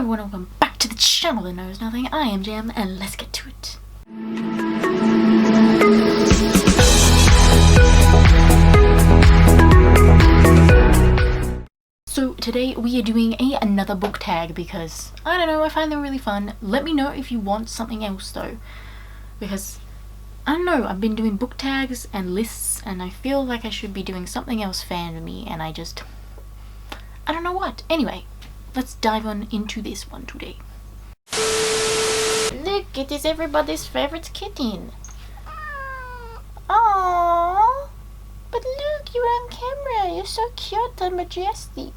everyone, welcome back to the channel that knows nothing. I am Jam, and let's get to it. So today we are doing another book tag because, I don't know, I find them really fun. Let me know if you want something else though, because, I don't know, I've been doing book tags and lists and I feel like I should be doing something else fan-me and I don't know what. Anyway, let's dive on into this one today. Look, it is everybody's favorite kitten. Aww. But look, you're on camera. You're so cute and majestic.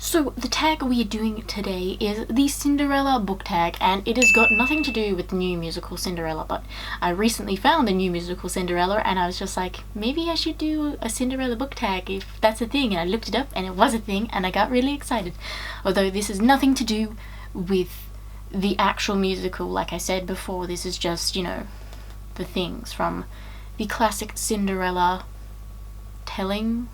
So the tag we are doing today is the Cinderella Book Tag, and it has got nothing to do with the new musical Cinderella, but I recently found the new musical Cinderella and I was just like, maybe I should do a Cinderella Book Tag if that's a thing, and I looked it up and it was a thing and I got really excited. Although this has nothing to do with the actual musical, like I said before, this is just, you know, the things from the classic Cinderella telling.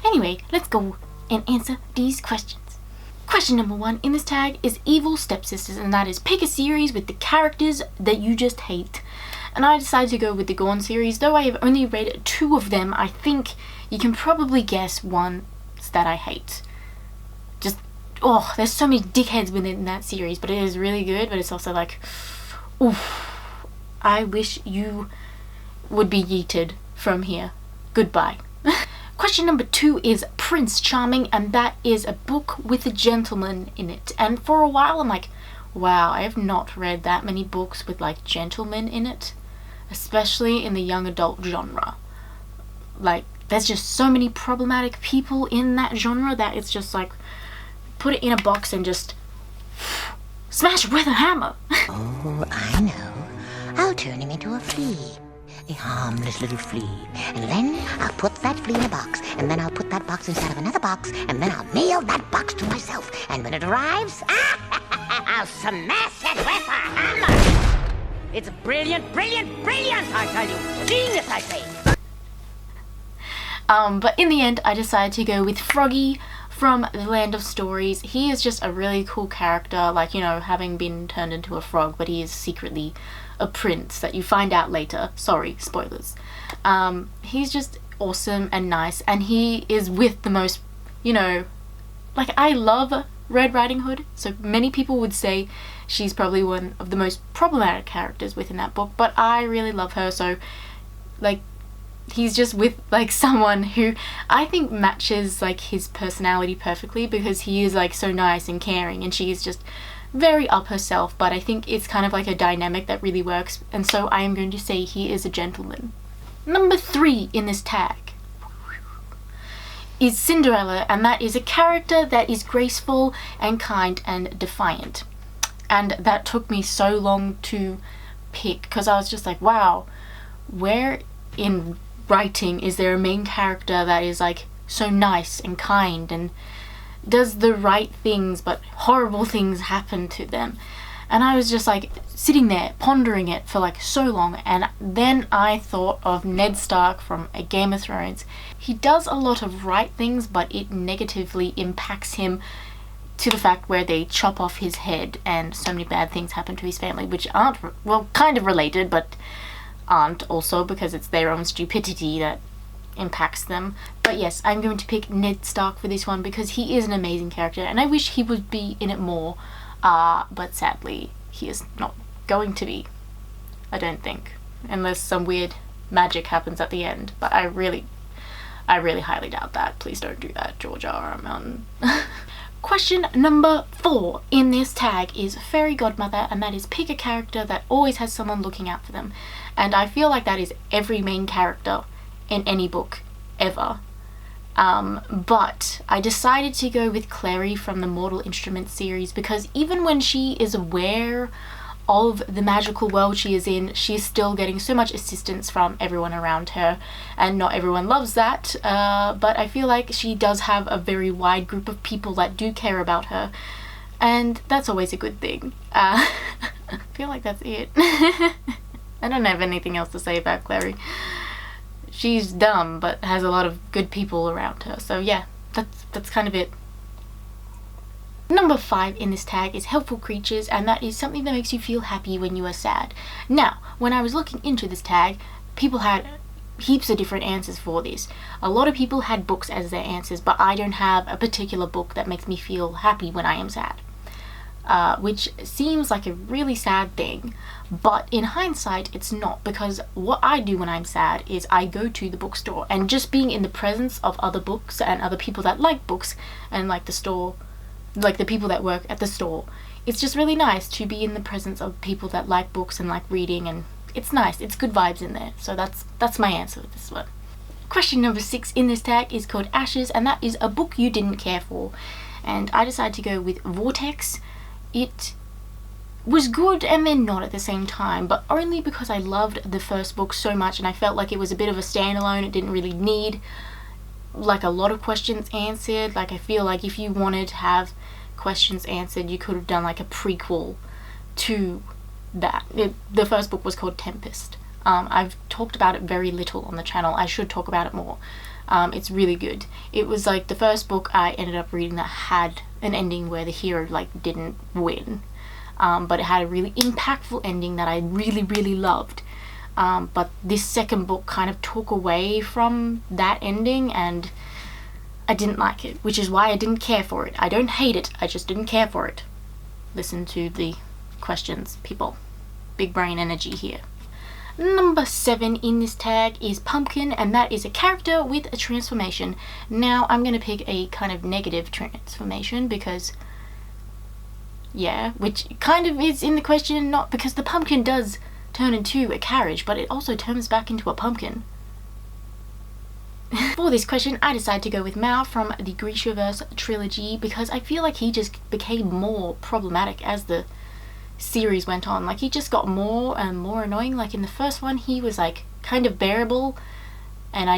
Anyway, let's go and answer these questions. Question number 1 in this tag is Evil Stepsisters, and that is pick a series with the characters that you just hate. And I decided to go with the Gone series, though I have only read 2 of them. I think you can probably guess one that I hate. Just, oh, there's so many dickheads within that series, but it is really good, but it's also like, oof, I wish you would be yeeted from here. Goodbye. Question number 2 is Prince Charming, and that is a book with a gentleman in it. And for a while I'm like, wow, I have not read that many books with like gentlemen in it, especially in the young adult genre. Like, there's just so many problematic people in that genre that it's just like, put it in a box and just smash it with a hammer. Oh, I know. I'll turn him into a flea. A harmless little flea. And then I'll put that flea in a box. And then I'll put that box inside of another box. And then I'll nail that box to myself. And when it arrives, I'll smash it with a hammer. It's brilliant, brilliant, brilliant, I tell you. Genius, I say. But in the end, I decided to go with Froggy from the Land of Stories. He is just a really cool character, like, you know, having been turned into a frog, but he is secretly a prince that you find out later. Sorry, spoilers. He's just awesome and nice, and he is with the most, you know, like, I love Red Riding Hood, so many people would say she's probably one of the most problematic characters within that book, but I really love her, so, like, he's just with, like, someone who I think matches, like, his personality perfectly, because he is, like, so nice and caring, and she is just very up herself, but I think it's kind of like a dynamic that really works, and so I am going to say he is a gentleman. Number 3 in this tag is Cinderella, and that is a character that is graceful and kind and defiant. And that took me so long to pick, because I was just like, wow, where in writing is there a main character that is like so nice and kind and does the right things, but horrible things happen to them? And I was just like sitting there pondering it for like so long, and then I thought of Ned Stark from A Game of Thrones. He does a lot of right things, but it negatively impacts him to the fact where they chop off his head and so many bad things happen to his family, which aren't, well, kind of related, but aren't also, because it's their own stupidity that impacts them. But yes, I'm going to pick Ned Stark for this one because he is an amazing character and I wish he would be in it more, but sadly he is not going to be, I don't think, unless some weird magic happens at the end, but I really highly doubt that. Please don't do that, George R.R. Martin. Question number 4 in this tag is Fairy Godmother, and that is pick a character that always has someone looking out for them. And I feel like that is every main character in any book ever. But I decided to go with Clary from the Mortal Instruments series, because even when she is aware of the magical world she is in, she is still getting so much assistance from everyone around her, and not everyone loves that, but I feel like she does have a very wide group of people that do care about her, and that's always a good thing. I feel like that's it. I don't have anything else to say about Clary. She's dumb, but has a lot of good people around her, so yeah, that's kind of it. Number 5 in this tag is helpful creatures, and that is something that makes you feel happy when you are sad. Now, when I was looking into this tag, people had heaps of different answers for this. A lot of people had books as their answers, but I don't have a particular book that makes me feel happy when I am sad. Which seems like a really sad thing, but in hindsight it's not, because what I do when I'm sad is I go to the bookstore, and just being in the presence of other books and other people that like books and like the store, like the people that work at the store, it's just really nice to be in the presence of people that like books and like reading, and it's nice, it's good vibes in there. So that's my answer with this one. Question number 6 in this tag is called Ashes, and that is a book you didn't care for, and I decided to go with Vortex. It was good and then not at the same time, but only because I loved the first book so much and I felt like it was a bit of a standalone. It didn't really need like a lot of questions answered. Like, I feel like if you wanted to have questions answered, you could have done like a prequel to that. The first book was called Tempest. I've talked about it very little on the channel. I should talk about it more. It's really good. It was like the first book I ended up reading that had an ending where the hero like didn't win, but it had a really impactful ending that I really loved. But this second book kind of took away from that ending, and I didn't like it, which is why I didn't care for it. I don't hate it, I just didn't care for it. Listen to the questions, people. Big brain energy here. Number 7 in this tag is Pumpkin, and that is a character with a transformation. Now, I'm going to pick a kind of negative transformation because, yeah, which kind of is in the question, not because the pumpkin does turn into a carriage, but it also turns back into a pumpkin. For this question, I decided to go with Mao from the Grishaverse trilogy because I feel like he just became more problematic as the series went on. Like, he just got more and more annoying. Like, in the first one he was like kind of bearable, and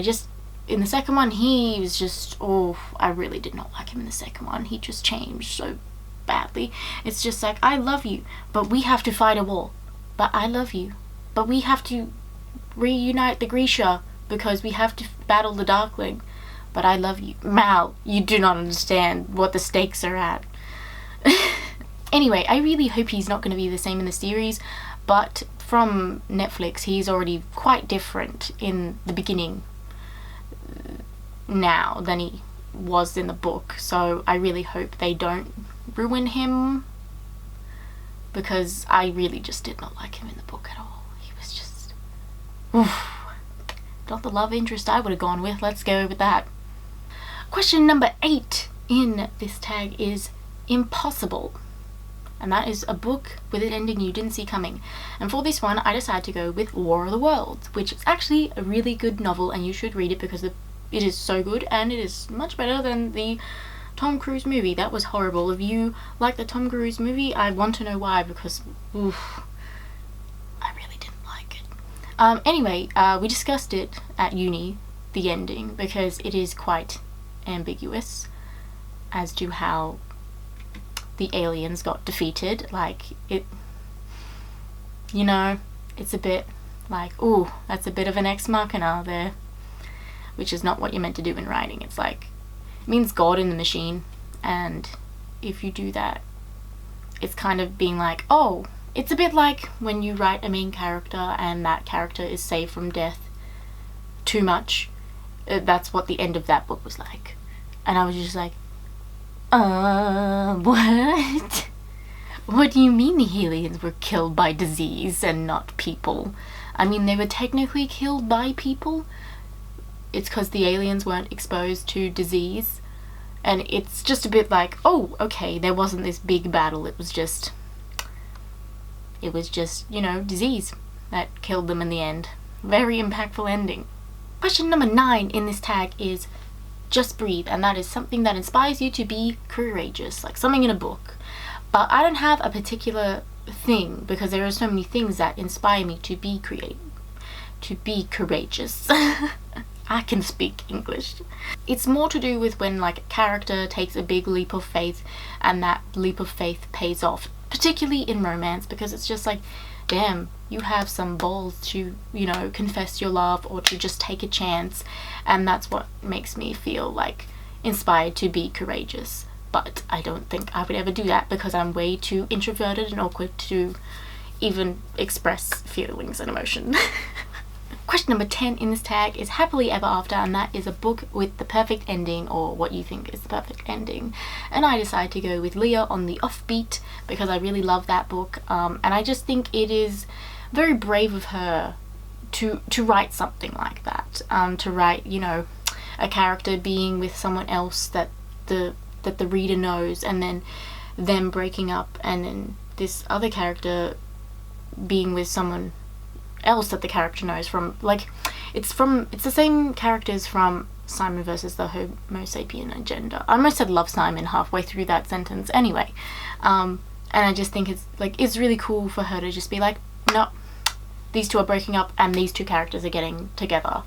in the second one he was just, I really did not like him in the second one. He just changed so badly. It's just like, I love you, but we have to fight a war. But I love you, but we have to reunite the Grisha because we have to battle the Darkling. But I love you. Mal, you do not understand what the stakes are at. Anyway, I really hope he's not going to be the same in the series, but from Netflix, he's already quite different in the beginning now than he was in the book, so I really hope they don't ruin him, because I really just did not like him in the book at all. He was just, not the love interest I would have gone with. Let's go with that. Question number 8 in this tag is Impossible, and that is a book with an ending you didn't see coming. And for this one, I decided to go with War of the Worlds, which is actually a really good novel, and you should read it because it is so good, and it is much better than the Tom Cruise movie. That was horrible. If you like the Tom Cruise movie, I want to know why, because I really didn't like it. Anyway, we discussed it at uni, the ending, because it is quite ambiguous as to how the aliens got defeated. Like, it's a bit like, that's a bit of an ex machina there, which is not what you're meant to do in writing. It's like, it means God in the machine, and if you do that, it's kind of being like, it's a bit like when you write a main character and that character is saved from death too much. That's what the end of that book was like. And I was just like, what? What do you mean the aliens were killed by disease and not people? I mean, they were technically killed by people. It's because the aliens weren't exposed to disease. And it's just a bit like, okay, there wasn't this big battle. It was just, disease that killed them in the end. Very impactful ending. Question number 9 in this tag is Just Breathe, and that is something that inspires you to be courageous, like something in a book. But I don't have a particular thing, because there are so many things that inspire me to be courageous. I can speak English. It's more to do with when like a character takes a big leap of faith and that leap of faith pays off, particularly in romance, because it's just like, damn, you have some balls to, confess your love or to just take a chance, and that's what makes me feel like inspired to be courageous. but I don't think I would ever do that because I'm way too introverted and awkward to even express feelings and emotion. Question number 10 in this tag is happily ever after, and that is a book with the perfect ending, or what you think is the perfect ending. And I decided to go with Leah on the Offbeat because I really love that book, and I just think it is very brave of her to write something like that, to write, you know, a character being with someone else that the reader knows, and then them breaking up, and then this other character being with someone else that the character knows from, like, it's the same characters from Simon versus the Homo sapien agenda. I almost said Love Simon halfway through that sentence anyway. And I just think it's really cool for her to just be like, no, these two are breaking up and these two characters are getting together.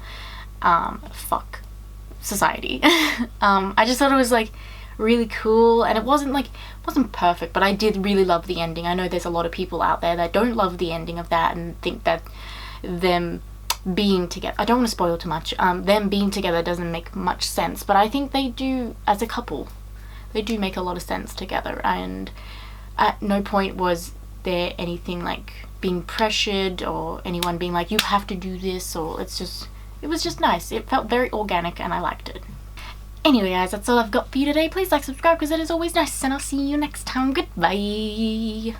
Fuck society. I just thought it was like really cool, and it wasn't perfect, but I did really love the ending. I know there's a lot of people out there that don't love the ending of that and think that them being together, I don't want to spoil too much, them being together doesn't make much sense, but I think they do as a couple. They do make a lot of sense together, and at no point was there anything like being pressured or anyone being like, you have to do this, or it was just nice. It felt very organic and I liked it. Anyway guys, that's all I've got for you today. Please like, subscribe because it is always nice, and I'll see you next time. Goodbye.